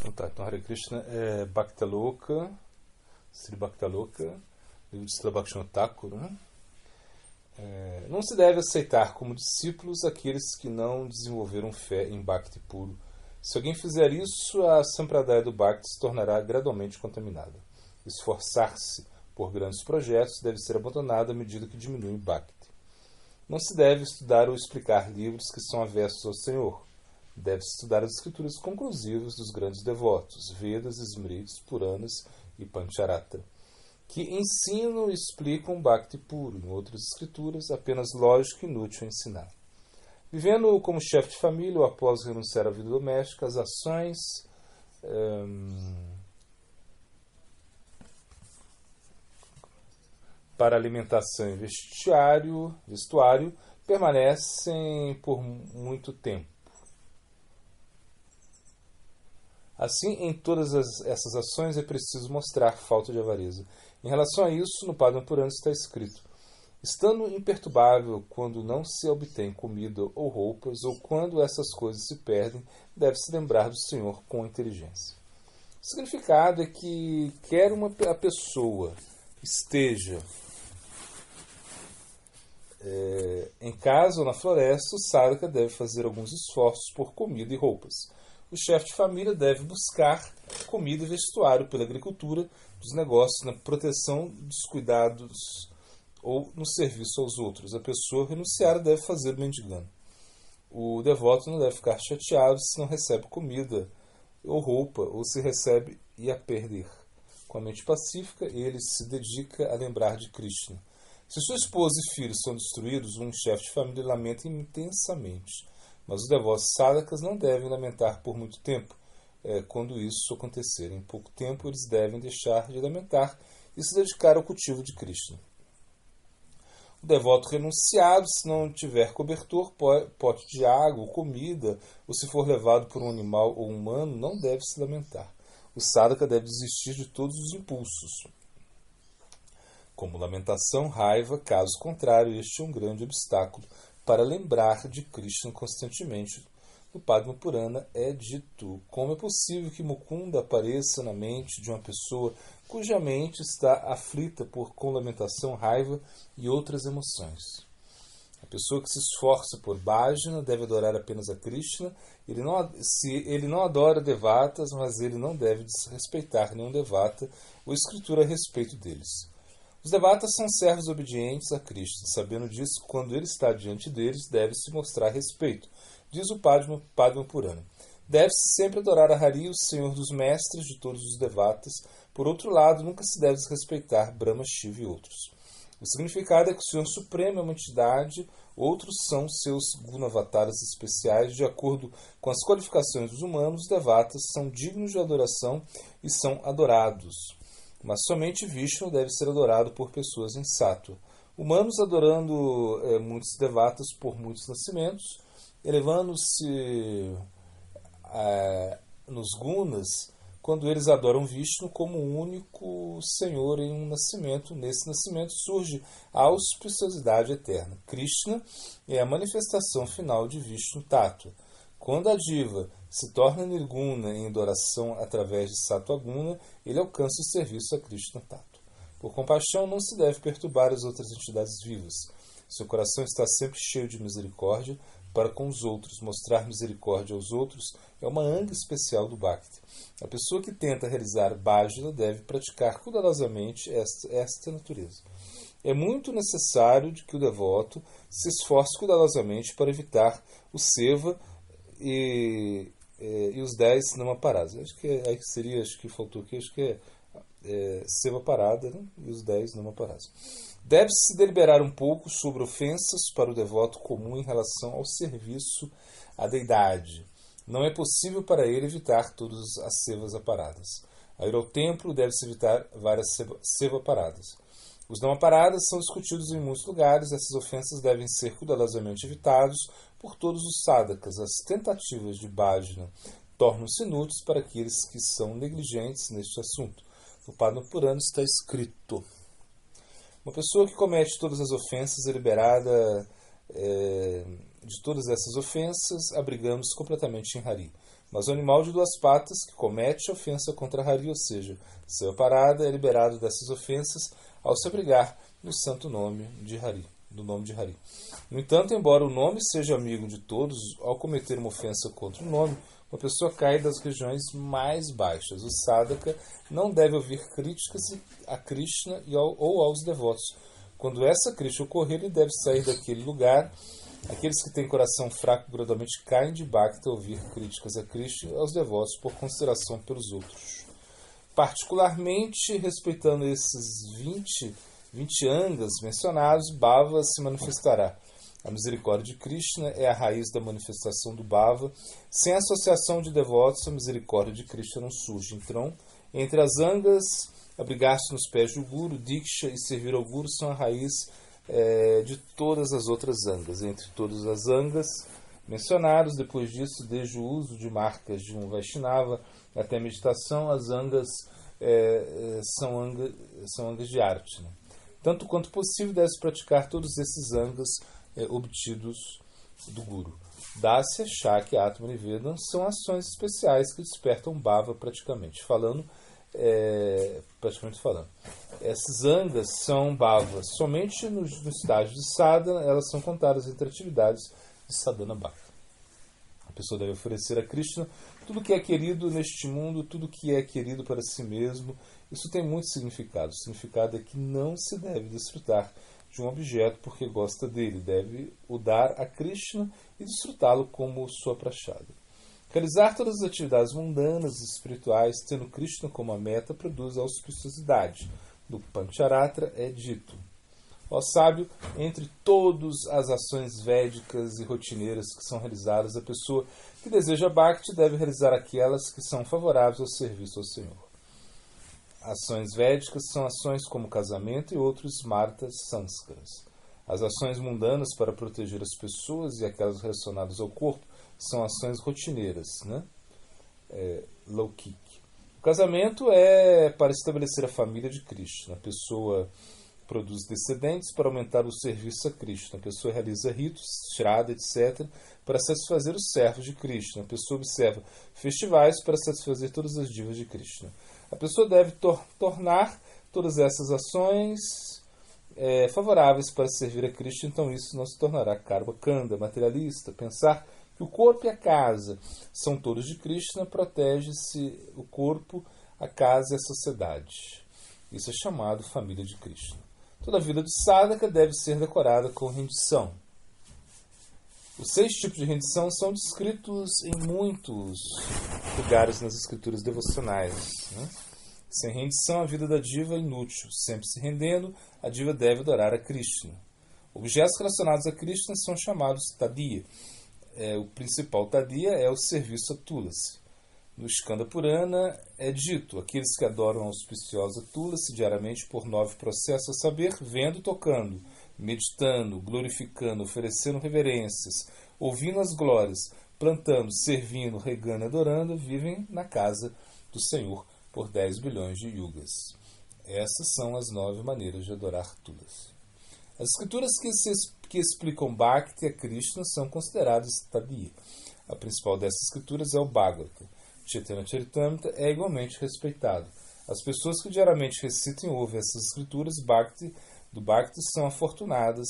Então Hare Krishna é Bhaktaloka, Sri Bhaktaloka, livro de Srila Bhaktivinoda Thakur, né? Não se deve aceitar como discípulos aqueles que não desenvolveram fé em Bhakti puro. Se alguém fizer isso, a Sampradaya do Bhakti se tornará gradualmente contaminada. Esforçar-se por grandes projetos deve ser abandonado à medida que diminui o Bhakti. Não se deve estudar ou explicar livros que são avessos ao Senhor. Deve-se estudar as escrituras conclusivas dos grandes devotos, Vedas, Smritis, Puranas e Pancharatra, que ensinam e explicam Bhakti puro. Em outras escrituras, apenas lógico e inútil ensinar. Vivendo como chefe de família ou após renunciar à vida doméstica, as ações para alimentação e vestuário permanecem por muito tempo. Assim, em todas essas ações é preciso mostrar falta de avareza. Em relação a isso, no Padma Purana está escrito: estando imperturbável quando não se obtém comida ou roupas, ou quando essas coisas se perdem, deve-se lembrar do Senhor com inteligência. O significado é que quer a pessoa esteja em casa ou na floresta, o sadhaka deve fazer alguns esforços por comida e roupas. O chefe de família deve buscar comida e vestuário pela agricultura, dos negócios, na proteção dos cuidados ou no serviço aos outros. A pessoa renunciada deve fazer mendigando. O devoto não deve ficar chateado se não recebe comida ou roupa, ou se recebe e a perder. Com a mente pacífica, ele se dedica a lembrar de Krishna. Se sua esposa e filhos são destruídos, um chefe de família lamenta intensamente. Mas os devotos sadhakas não devem lamentar por muito tempo. Quando isso acontecer, em pouco tempo, eles devem deixar de lamentar e se dedicar ao cultivo de Krishna. O devoto renunciado, se não tiver cobertor, pote de água ou comida, ou se for levado por um animal ou humano, não deve se lamentar. O sadhaka deve desistir de todos os impulsos, como lamentação, raiva. Caso contrário, este é um grande obstáculo para lembrar de Krishna constantemente. No Padma Purana é dito: como é possível que Mukunda apareça na mente de uma pessoa cuja mente está aflita com lamentação, raiva e outras emoções? A pessoa que se esforça por bhajana deve adorar apenas a Krishna. Ele não adora devatas, mas ele não deve desrespeitar nenhum devata ou escritura a respeito deles. Os devatas são servos obedientes a Krishna. Sabendo disso, quando ele está diante deles, deve-se mostrar respeito. Diz o Padma Purana. Deve-se sempre adorar a Hari, o Senhor dos Mestres de todos os devatas. Por outro lado, nunca se deve desrespeitar Brahma, Shiva e outros. O significado é que o Senhor Supremo é uma entidade, outros são seus gunavataras especiais. De acordo com as qualificações dos humanos, os devatas são dignos de adoração e são adorados. Mas somente Vishnu deve ser adorado por pessoas em sáttva. Humanos adorando muitos devatas por muitos nascimentos, elevando-se nos gunas, quando eles adoram Vishnu como o único Senhor em um nascimento. Nesse nascimento surge a auspiciosidade eterna. Krishna é a manifestação final de Vishnu Tattva. Quando a diva se torna nirguna em adoração através de Sattva-guna, ele alcança o serviço a Krishna Tattva. Por compaixão, não se deve perturbar as outras entidades vivas. Seu coração está sempre cheio de misericórdia para com os outros. Mostrar misericórdia aos outros é uma anga especial do Bhakti. A pessoa que tenta realizar bhajana deve praticar cuidadosamente esta natureza. É muito necessário que o devoto se esforce cuidadosamente para evitar o seva e os 10 numa parada. Acho que aí seria, acho que faltou aqui, acho que seva parada, né? E os 10 numa parada. Deve-se deliberar um pouco sobre ofensas para o devoto comum em relação ao serviço à deidade. Não é possível para ele evitar todas as sevas aparadas. Ao ir ao templo, deve-se evitar várias seva paradas. Os não aparadas são discutidos em muitos lugares. Essas ofensas devem ser cuidadosamente evitadas por todos os sadhakas. As tentativas de bhajana tornam-se inúteis para aqueles que são negligentes neste assunto. No Padma Purana está escrito: uma pessoa que comete todas as ofensas é liberada de todas essas ofensas, abrigando-se completamente em Hari. mas o animal de duas patas que comete ofensa contra Hari, ou seja, seu parada, é liberado dessas ofensas ao se abrigar no santo nome de Hari, do nome de Hari. No entanto, embora o nome seja amigo de todos, ao cometer uma ofensa contra o nome, uma pessoa cai das regiões mais baixas. O sadhaka não deve ouvir críticas a Krishna ou aos devotos. Quando essa crítica ocorrer, ele deve sair daquele lugar. Aqueles que têm coração fraco gradualmente caem de bhakti a ouvir críticas a Krishna e aos devotos por consideração pelos outros. Particularmente, respeitando esses 20 angas mencionados, Bhava se manifestará. A misericórdia de Krishna é a raiz da manifestação do Bhava. Sem a associação de devotos, a misericórdia de Krishna não surge. Então, entre as angas, abrigar-se nos pés do Guru, Diksha e servir ao Guru são a raiz de todas as outras angas. Entre todas as angas mencionadas, depois disso, desde o uso de marcas de um Vaishnava até a meditação, as angas são angas de arte. Né? Tanto quanto possível, deve-se praticar todos esses angas obtidos do Guru. Dasya, Shakya, Atma e Vedam são ações especiais que despertam Bhava praticamente falando. Essas angas são Bhava. Somente no estágio de sadhana elas são contadas entre atividades de sadhana bhakti. A pessoa deve oferecer a Krishna tudo que é querido neste mundo, tudo que é querido para si mesmo. Isso tem muito significado. O significado é que não se deve desfrutar de um objeto porque gosta dele. Deve o dar a Krishna e desfrutá-lo como sua prachada. Realizar todas as atividades mundanas e espirituais, tendo Krishna como a meta, produz auspiciosidade. No Pancharatra é dito: ó sábio, entre todas as ações védicas e rotineiras que são realizadas, a pessoa que deseja Bhakti deve realizar aquelas que são favoráveis ao serviço ao Senhor. Ações védicas são ações como casamento e outros smartas sanskaras. As ações mundanas para proteger as pessoas e aquelas relacionadas ao corpo são ações rotineiras, né? Laukik. O casamento é para estabelecer a família de Krishna. A pessoa produz descendentes para aumentar o serviço a Krishna. A pessoa realiza ritos, shraddha, etc., para satisfazer os servos de Krishna. A pessoa observa festivais para satisfazer todas as divas de Krishna. A pessoa deve tornar todas essas ações favoráveis para servir a Krishna, então isso não se tornará karma kanda, materialista. Pensar que o corpo e a casa são todos de Krishna, protege-se o corpo, a casa e a sociedade. Isso é chamado família de Krishna. Toda a vida de sadhaka deve ser decorada com rendição. Os 6 tipos de rendição são descritos em muitos lugares nas escrituras devocionais. Né? Sem rendição, a vida da diva é inútil. Sempre se rendendo, a diva deve adorar a Krishna. Objetos relacionados a Krishna são chamados tadiya. O principal tadiya é o serviço a Tulasi. No Skanda Purana é dito: aqueles que adoram a auspiciosa Tulasi diariamente por 9 processos, a saber, vendo, tocando, meditando, glorificando, oferecendo reverências, ouvindo as glórias, plantando, servindo, regando e adorando, vivem na casa do Senhor por 10 bilhões de yugas. Essas são as 9 maneiras de adorar Tulasi. As escrituras que explicam Bhakti a Krishna são consideradas tadiya. A principal dessas escrituras é o Bhagavata. Chaitanya Charitamrita é igualmente respeitado. As pessoas que diariamente recitam e ouvem essas escrituras do Bhakti são afortunadas.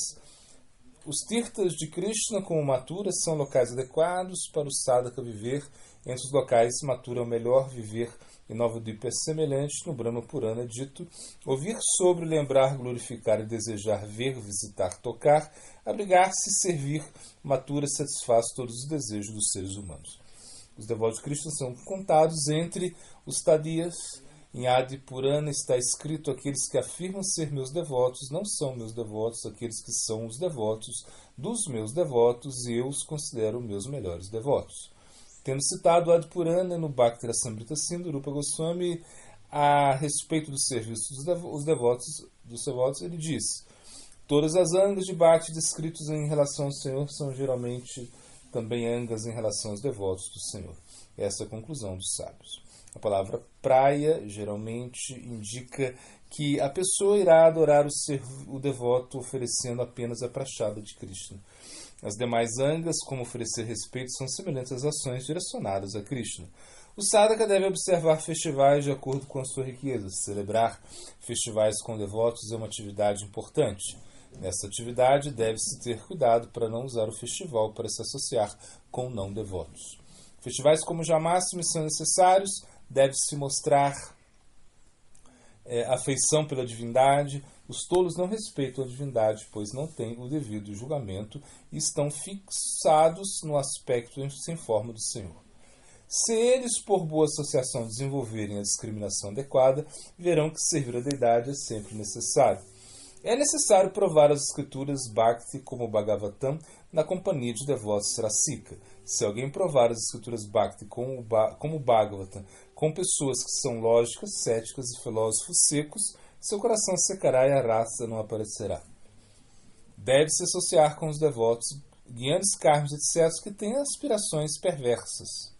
Os tirthas de Krishna, como Mathura, são locais adequados para o sadhaka viver. Entre os locais, Mathura é o melhor viver. Em Navadvipa é semelhante. No Brahma Purana é dito: ouvir sobre, lembrar, glorificar e desejar ver, visitar, tocar, abrigar-se e servir, Mathura satisfaz todos os desejos dos seres humanos. Os devotos de Krishna são contados entre os tadiyas. Em Adi Purana está escrito: aqueles que afirmam ser meus devotos não são meus devotos, aqueles que são os devotos dos meus devotos, e eu os considero meus melhores devotos. Tendo citado Adi Purana no Bhakti Rasamrita Sindhu, Rupa Goswami, a respeito do serviço dos devotos, ele diz: todas as angas de Bhakti descritos em relação ao Senhor são geralmente também angas em relação aos devotos do Senhor. Essa é a conclusão dos sábios. A palavra praia geralmente indica que a pessoa irá adorar o devoto oferecendo apenas a prachada de Krishna. As demais angas, como oferecer respeito, são semelhantes às ações direcionadas a Krishna. O sadhaka deve observar festivais de acordo com a sua riqueza. Celebrar festivais com devotos é uma atividade importante. Nessa atividade, deve-se ter cuidado para não usar o festival para se associar com não devotos. Festivais como Jamashtami são necessários, deve-se mostrar afeição pela divindade. Os tolos não respeitam a divindade, pois não têm o devido julgamento e estão fixados no aspecto sem forma do Senhor. Se eles, por boa associação, desenvolverem a discriminação adequada, verão que servir a deidade é sempre necessário. É necessário provar as escrituras Bhakti como o Bhagavatam na companhia de devotos Rasika. Se alguém provar as escrituras Bhakti como o Bhagavatam com pessoas que são lógicas, céticas e filósofos secos, seu coração secará e a raça não aparecerá. Deve-se associar com os devotos, guiantes karmas, etc., que têm aspirações perversas.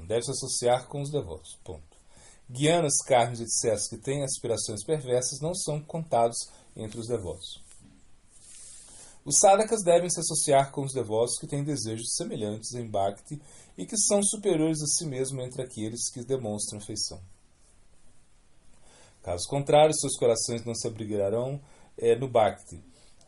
Deve-se associar com os devotos. Ponto. Guianas, karmas, etc., que têm aspirações perversas não são contados entre os devotos. Os sadhakas devem se associar com os devotos que têm desejos semelhantes em Bhakti e que são superiores a si mesmo entre aqueles que demonstram afeição. Caso contrário, seus corações não se abrigarão no Bhakti.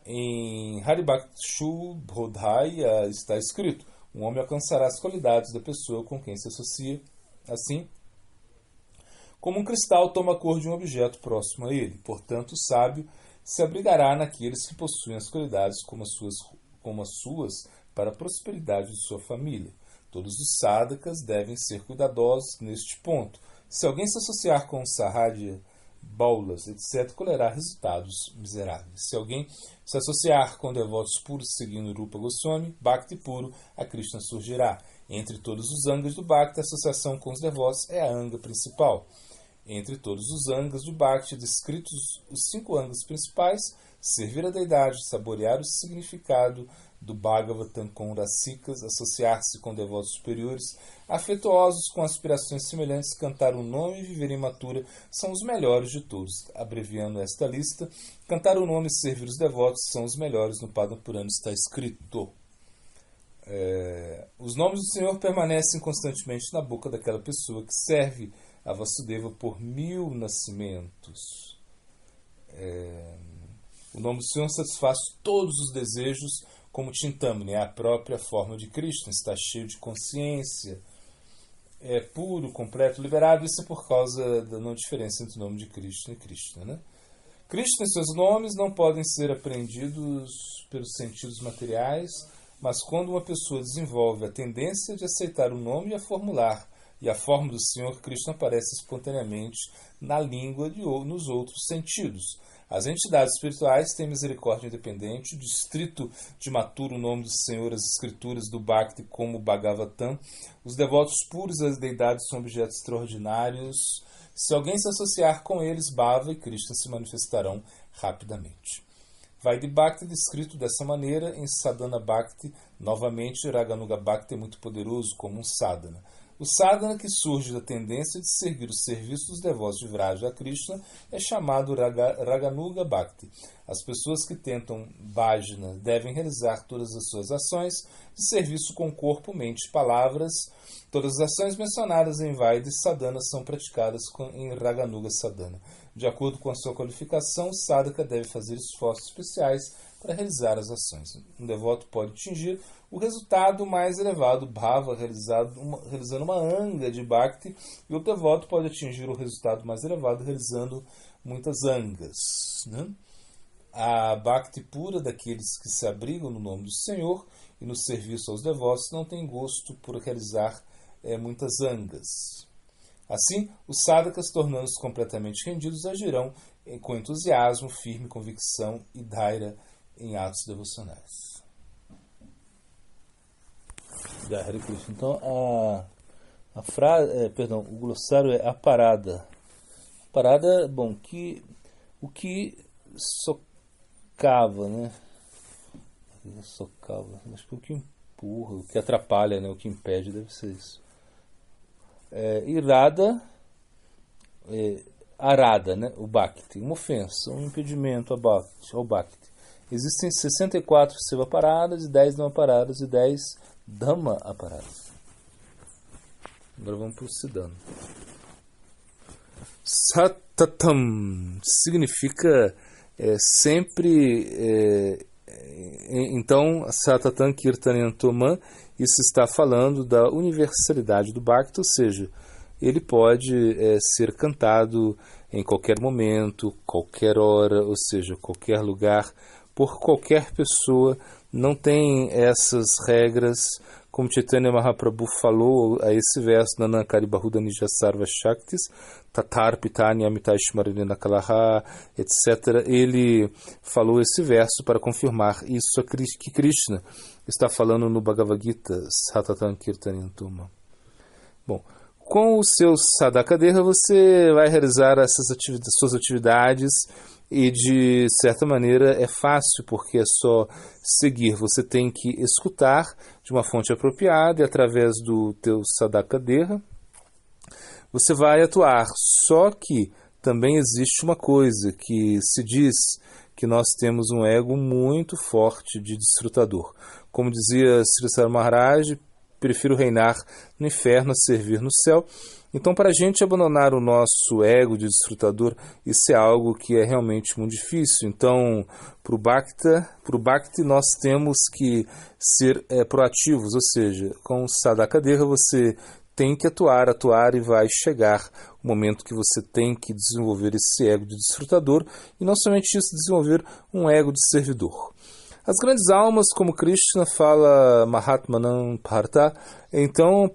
Em Haribhakshu Bodhaya está escrito: um homem alcançará as qualidades da pessoa com quem se associa. Assim, como um cristal toma a cor de um objeto próximo a ele. Portanto, o sábio se abrigará naqueles que possuem as qualidades como as suas para a prosperidade de sua família. Todos os sadhakas devem ser cuidadosos neste ponto. Se alguém se associar com Sahadya, Baulas, etc., colherá resultados miseráveis. Se alguém se associar com devotos puros seguindo Rupa Goswami, Bhakti puro, a Krishna surgirá. Entre todos os angas do Bhakti, a associação com os devotos é a anga principal. Entre todos os angas do Bhakti, descritos os 5 angas principais: servir a deidade, saborear o significado do Bhagavatam com Rasikas, associar-se com devotos superiores, afetuosos com aspirações semelhantes, cantar o nome e viver em Mathura são os melhores de todos. Abreviando esta lista, cantar o nome e servir os devotos são os melhores. No Padma Purana está escrito: os nomes do Senhor permanecem constantemente na boca daquela pessoa que serve a Vasudeva por 1000 nascimentos. O nome do Senhor satisfaz todos os desejos, como Chintamani, é a própria forma de Krishna, está cheio de consciência, é puro, completo, liberado. Isso é por causa da não diferença entre o nome de Krishna e Krishna. Né? Krishna e seus nomes não podem ser apreendidos pelos sentidos materiais, mas quando uma pessoa desenvolve a tendência de aceitar o nome e a formular, e a forma do Senhor, Krishna aparece espontaneamente na língua e nos outros sentidos. As entidades espirituais têm misericórdia independente. O distrito de Mathura, o nome do Senhor, as escrituras do Bhakti como Bhagavatam. Os devotos puros e as deidades são objetos extraordinários. Se alguém se associar com eles, Bhava e Krishna se manifestarão rapidamente. Vaidhi Bhakti, descrito dessa maneira em Sadhana Bhakti. Novamente, Raganuga Bhakti é muito poderoso como um sadhana. O sadhana que surge da tendência de seguir o serviço dos devotos de Vraja a Krishna é chamado Raganuga Bhakti. As pessoas que tentam bhajana devem realizar todas as suas ações de serviço com corpo, mente e palavras. Todas as ações mencionadas em Vaidhi Sadhana são praticadas em Raganuga Sadhana. De acordo com a sua qualificação, o sadhaka deve fazer esforços especiais para realizar as ações. Um devoto pode atingir o resultado mais elevado, Bhava, realizando uma anga de Bhakti, e o devoto pode atingir o resultado mais elevado realizando muitas angas. Né? A Bhakti pura daqueles que se abrigam no nome do Senhor e no serviço aos devotos não tem gosto por realizar muitas angas. Assim, os sadhakas, tornando-se completamente rendidos, agirão com entusiasmo, firme convicção e dhaira em atos devocionais. Então, a frase, o glossário é a parada. A parada, bom, o que socava, né? Socava, acho que o que empurra, o que atrapalha, né? O que impede deve ser isso. Irada, arada, né? O Bhakti, uma ofensa, um impedimento ao Bhakti. Existem 64 Seva paradas, e 10 Dhamma paradas e 10 Dhamma aparadas. Agora vamos para o Siddhanta. Satatam significa sempre. Então, Satatam Kirtanyantoman, isso está falando da universalidade do Bhakti, ou seja, ele pode ser cantado em qualquer momento, qualquer hora, ou seja, qualquer lugar, por qualquer pessoa. Não tem essas regras, como Chaitanya Mahaprabhu falou a esse verso, Nanankari Bahuda Nija Sarva Shaktis, Tatar Pitani Amitaishmarina Kalaha, etc. Ele falou esse verso para confirmar isso que Krishna está falando no Bhagavad Gita, Satatam Kirtanintuma. Bom, com o seu Sadakadeha você vai realizar suas atividades e de certa maneira é fácil porque é só seguir. Você tem que escutar de uma fonte apropriada e através do teu Sadakadeha você vai atuar. Só que também existe uma coisa que se diz que nós temos um ego muito forte de desfrutador. Como dizia Sri Sar Maharaj, prefiro reinar no inferno a servir no céu. Então, para a gente abandonar o nosso ego de desfrutador, isso é algo que é realmente muito difícil. Então, para o Bhakti, nós temos que ser proativos, ou seja, com o Sadakadeha você tem que atuar e vai chegar o momento que você tem que desenvolver esse ego de desfrutador e não somente isso, desenvolver um ego de servidor. As grandes almas, como Krishna fala Mahatmanam Bharata, então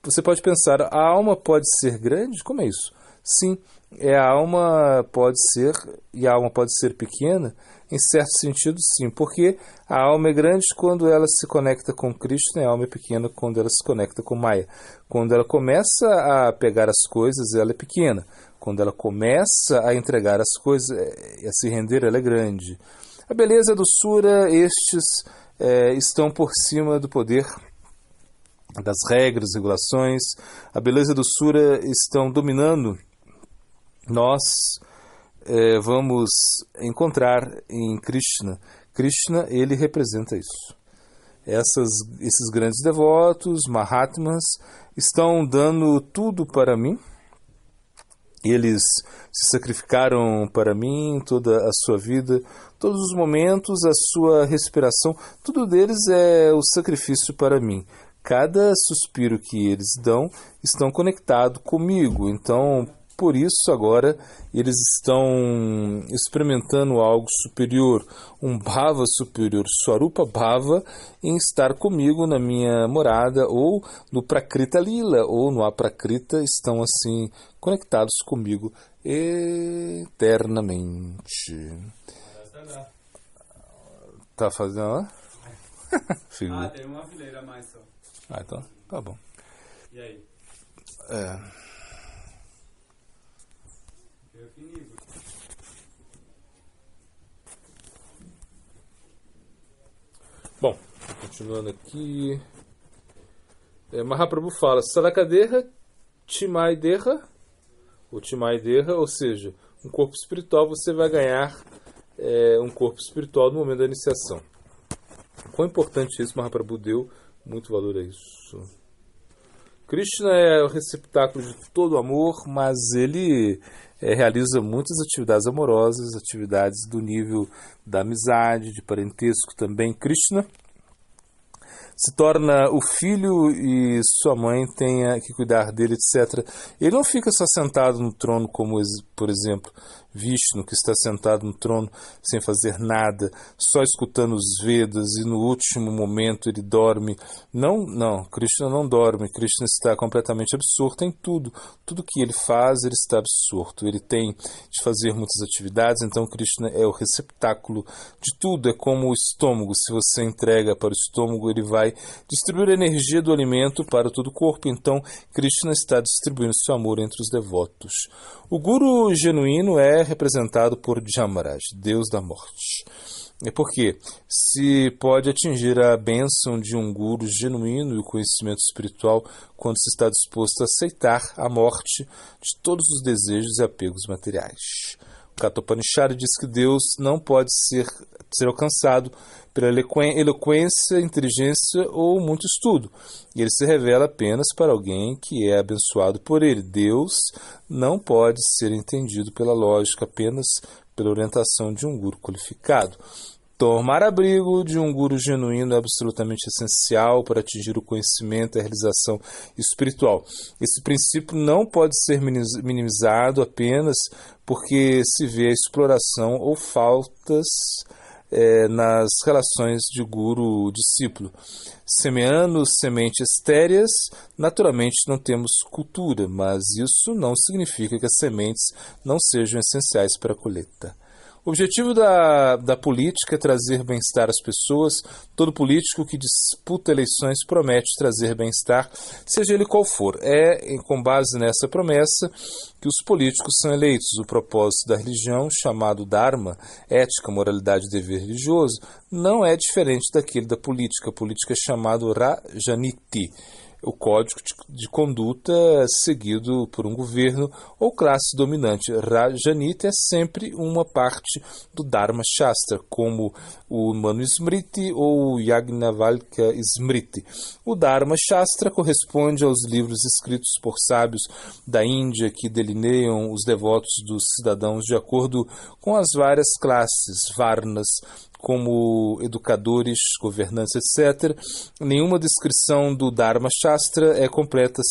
você pode pensar, a alma pode ser grande? Como é isso? Sim, a alma pode ser, e a alma pode ser pequena, em certo sentido sim, porque a alma é grande quando ela se conecta com Krishna, e a alma é pequena quando ela se conecta com Maya. Quando ela começa a pegar as coisas, ela é pequena. Quando ela começa a entregar as coisas e a se render, ela é grande. A beleza do Sura, estes estão por cima do poder das regras, regulações. A beleza do Sura estão dominando. Nós vamos encontrar em Krishna. Krishna, ele representa isso. Esses grandes devotos, Mahatmas, estão dando tudo para mim. Eles se sacrificaram para mim, toda a sua vida, todos os momentos, a sua respiração, tudo deles é o sacrifício para mim. Cada suspiro que eles dão estão conectados comigo. Então, por isso agora eles estão experimentando algo superior, um bhava superior, Swarupa Bhava, em estar comigo na minha morada, ou no Prakrita Lila, ou no Aprakrita, estão assim conectados comigo eternamente. Tá fazendo? Tem uma fileira a mais só. Então tá bom. E aí? Bom, continuando aqui. Mahaprabhu fala Sadakadeha Timaideha, ou seja, um corpo espiritual. Você vai ganhar um corpo espiritual no momento da iniciação. Quão importante isso, Mahaprabhu deu muito valor a isso. Krishna é o receptáculo de todo amor, mas ele realiza muitas atividades amorosas, atividades do nível da amizade, de parentesco também. Krishna se torna o filho e sua mãe tenha que cuidar dele, etc. Ele não fica só sentado no trono como, por exemplo, Vishnu, que está sentado no trono sem fazer nada, só escutando os Vedas e no último momento ele dorme. Não, Krishna não dorme. Krishna está completamente absorto em tudo. Tudo que ele faz, ele está absorto. Ele tem de fazer muitas atividades, então Krishna é o receptáculo de tudo. É como o estômago. Se você entrega para o estômago, ele vai distribuir a energia do alimento para todo o corpo. Então Krishna está distribuindo seu amor entre os devotos. O Guru genuíno é representado por Jamaraj, Deus da morte. É porque se pode atingir a bênção de um Guru genuíno e o conhecimento espiritual quando se está disposto a aceitar a morte de todos os desejos e apegos materiais. Kathopanishad diz que Deus não pode ser alcançado pela eloquência, inteligência ou muito estudo. E ele se revela apenas para alguém que é abençoado por ele. Deus não pode ser entendido pela lógica, apenas pela orientação de um guru qualificado. Tomar abrigo de um guru genuíno é absolutamente essencial para atingir o conhecimento e a realização espiritual. Esse princípio não pode ser minimizado apenas porque se vê a exploração ou faltas nas relações de guru-discípulo. Semeando sementes estéreas, naturalmente não temos cultura, mas isso não significa que as sementes não sejam essenciais para a colheita. O objetivo da política é trazer bem-estar às pessoas. Todo político que disputa eleições promete trazer bem-estar, seja ele qual for. Com base nessa promessa que os políticos são eleitos. O propósito da religião, chamado Dharma, ética, moralidade e dever religioso, não é diferente daquele da política. A política é chamado Rajaniti, o código de conduta seguido por um governo ou classe dominante. Rajaniti é sempre uma parte do Dharma Shastra, como o Manusmriti ou o Yajnavalkya Smriti. O Dharma Shastra corresponde aos livros escritos por sábios da Índia que delineiam os devotos dos cidadãos de acordo com as várias classes, varnas, como educadores, governantes, etc. Nenhuma descrição do Dharma Shastra é completa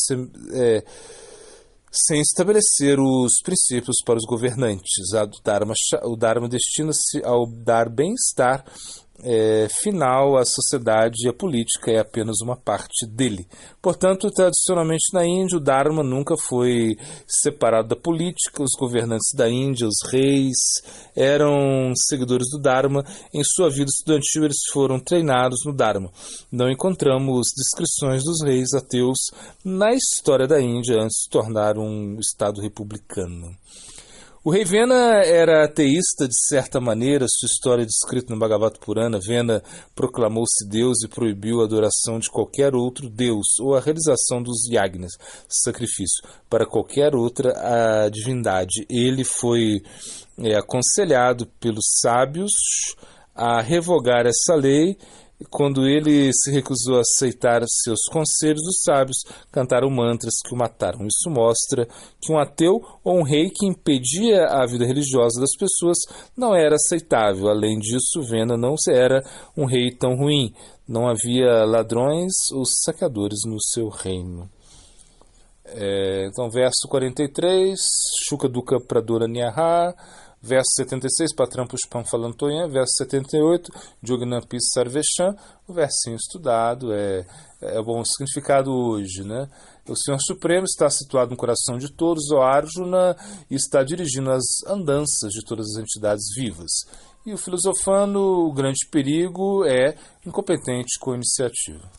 sem estabelecer os princípios para os governantes. O Dharma destina-se ao dar bem-estar final à sociedade e a política é apenas uma parte dele. Portanto, tradicionalmente na Índia, o Dharma nunca foi separado da política. Os governantes da Índia, os reis, eram seguidores do Dharma. Em sua vida estudantil, eles foram treinados no Dharma. Não encontramos descrições dos reis ateus na história da Índia antes de se tornar um estado republicano. O rei Vena era ateísta de certa maneira. Sua história é descrita no Bhagavata Purana. Vena proclamou-se Deus e proibiu a adoração de qualquer outro Deus ou a realização dos yagnas, sacrifício, para qualquer outra divindade. Ele foi aconselhado pelos sábios a revogar essa lei. Quando ele se recusou a aceitar seus conselhos, os sábios cantaram mantras que o mataram. Isso mostra que um ateu ou um rei que impedia a vida religiosa das pessoas não era aceitável. Além disso, Vena não era um rei tão ruim. Não havia ladrões ou saqueadores no seu reino. Então, verso 43, Shuka Dukkha Pradura Nyaha. Verso 76, Patram Pushpam Falantoyan. Verso 78, Jugnampi Sarvesham. O versinho estudado é bom significado hoje, né? O Senhor Supremo está situado no coração de todos, ó Arjuna, e está dirigindo as andanças de todas as entidades vivas. E o filosofando, o grande perigo é incompetente com iniciativa.